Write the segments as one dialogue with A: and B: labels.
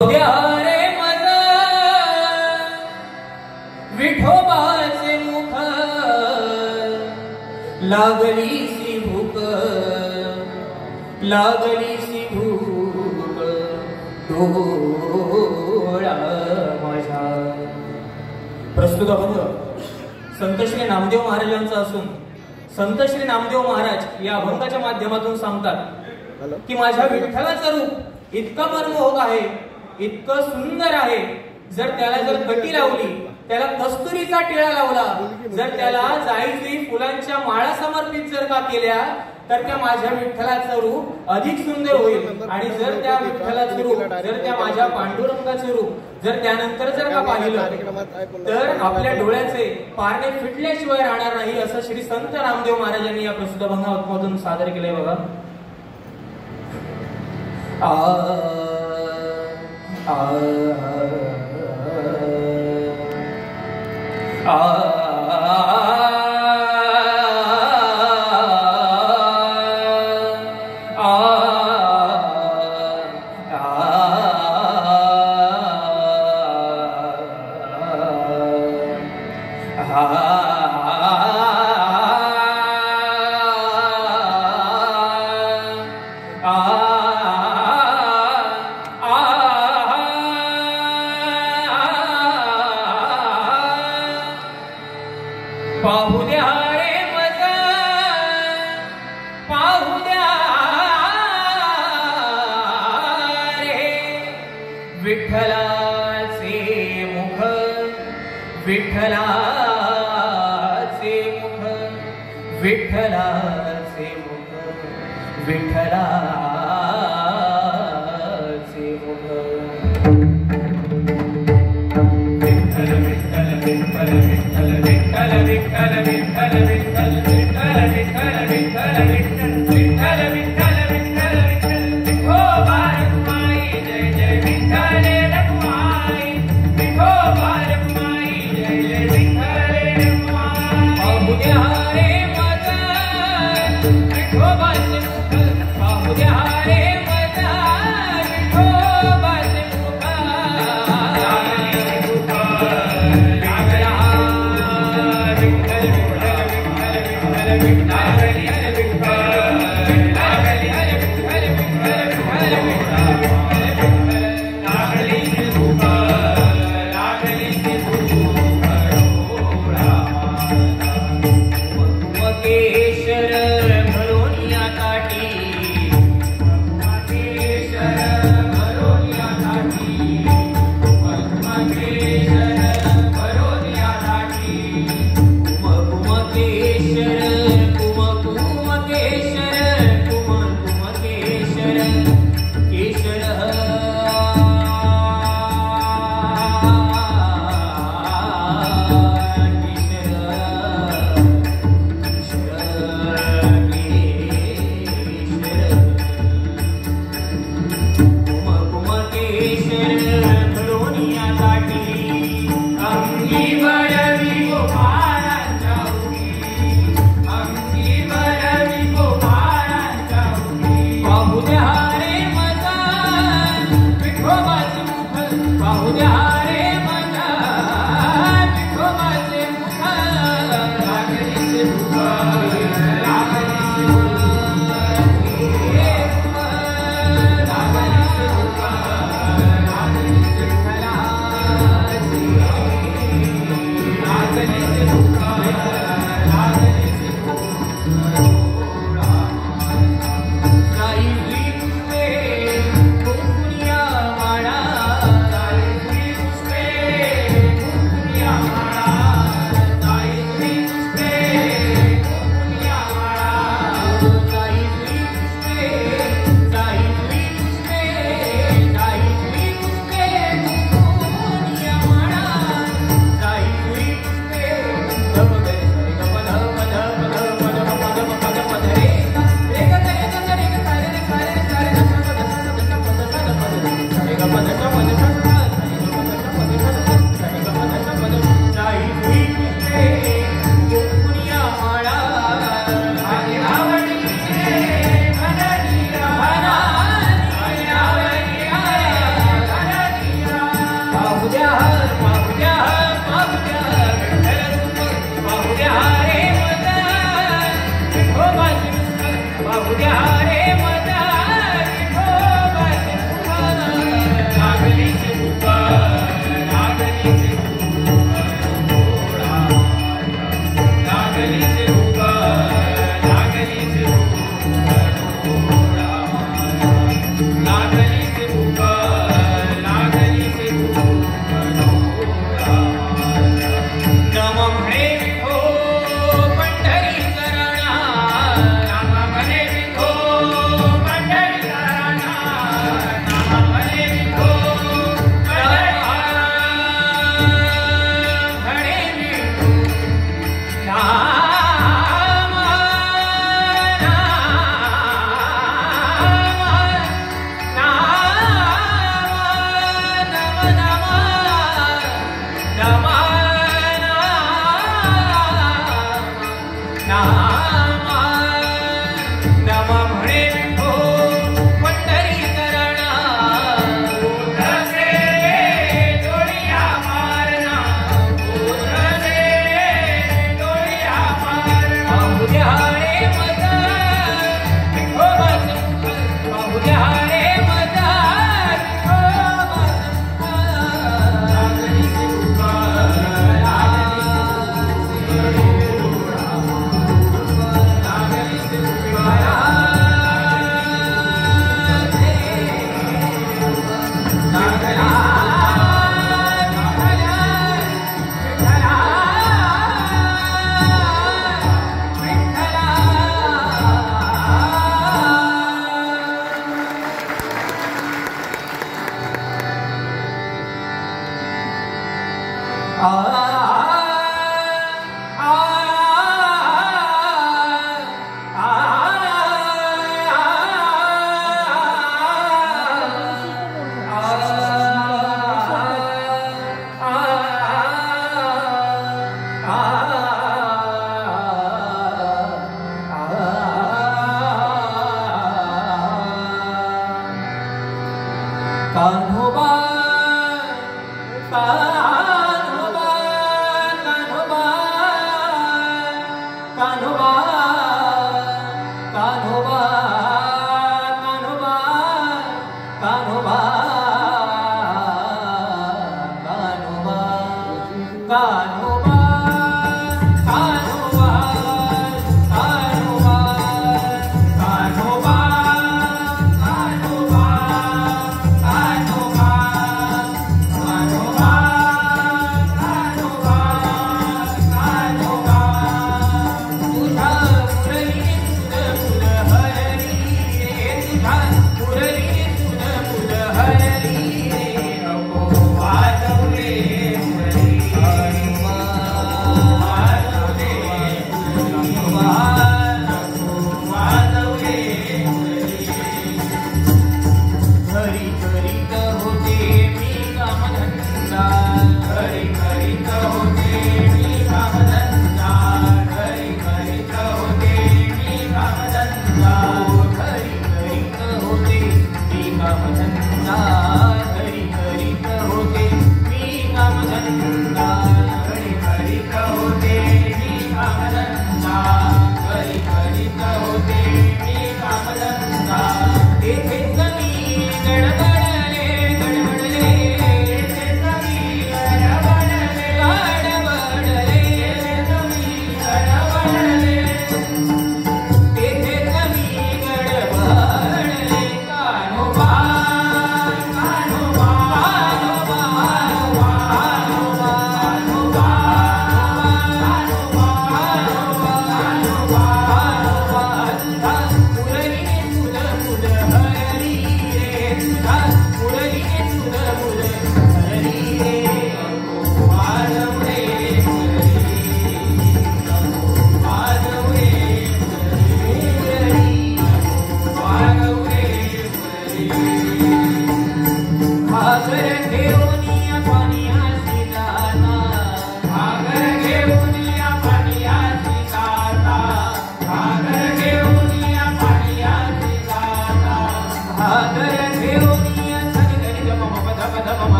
A: रे मज विठोबाचे मुख लागलीसी भूक लागलीसी भूक डोळा माझा. प्रस्तुत अभंग संत श्री नामदेव महाराजांचा असून संत श्री नामदेव महाराज या अभंगाच्या माध्यमातून सांगतात की माझ्या विठ्ठलाचं रूप इतकं मनमोहक आहे, इतकं सुंदर आहे. जर कटी लावली, त्याला कस्तुरीचा टिळा लावला, जर त्याला जाई फुलांच्या माळा समर्पित जर का केल्या तर त्या माझ्या विठ्ठलाचं रूप अधिक सुंदर होईल. आणि जर त्या विठ्ठलाचं रूप, जर त्या माझ्या पांडुरंगाचं रूप जर त्यानंतर जर का पाहिलं तर आपल्या डोळ्याचे पारणे फिटल्याशिवाय राहणार नाही, असं श्री संत नामदेव महाराजांनी या प्रसिद्ध अभंगामधून सादर केलंय बघा. पाहू द्या रे मजा, पाहू द्या रे विठ्ठलाचे मुख, विठ्ठलाचे मुख, विठ्ठलाचे मुख, विठ्ठलाचे मुख. विठ्ठल विठ्ठल विठ्ठल विठ्ठल विठ्ठल विठ्ठल विठ्ठल विठ्ठल विठ्ठल विठ्ठल विठ्ठल विठ्ठल विठ्ठल विठ्ठल विठ्ठल विठोबा रखुमाई जय जय विठ्ठल रखुमाई, विठोबा रखुमाई जय जय विठ्ठल रखुमाई. पाहू द्या रे मजा विठोबाचे मुख, पाहू द्या रे मजा विठोबाचे मुख.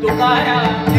A: तुकारा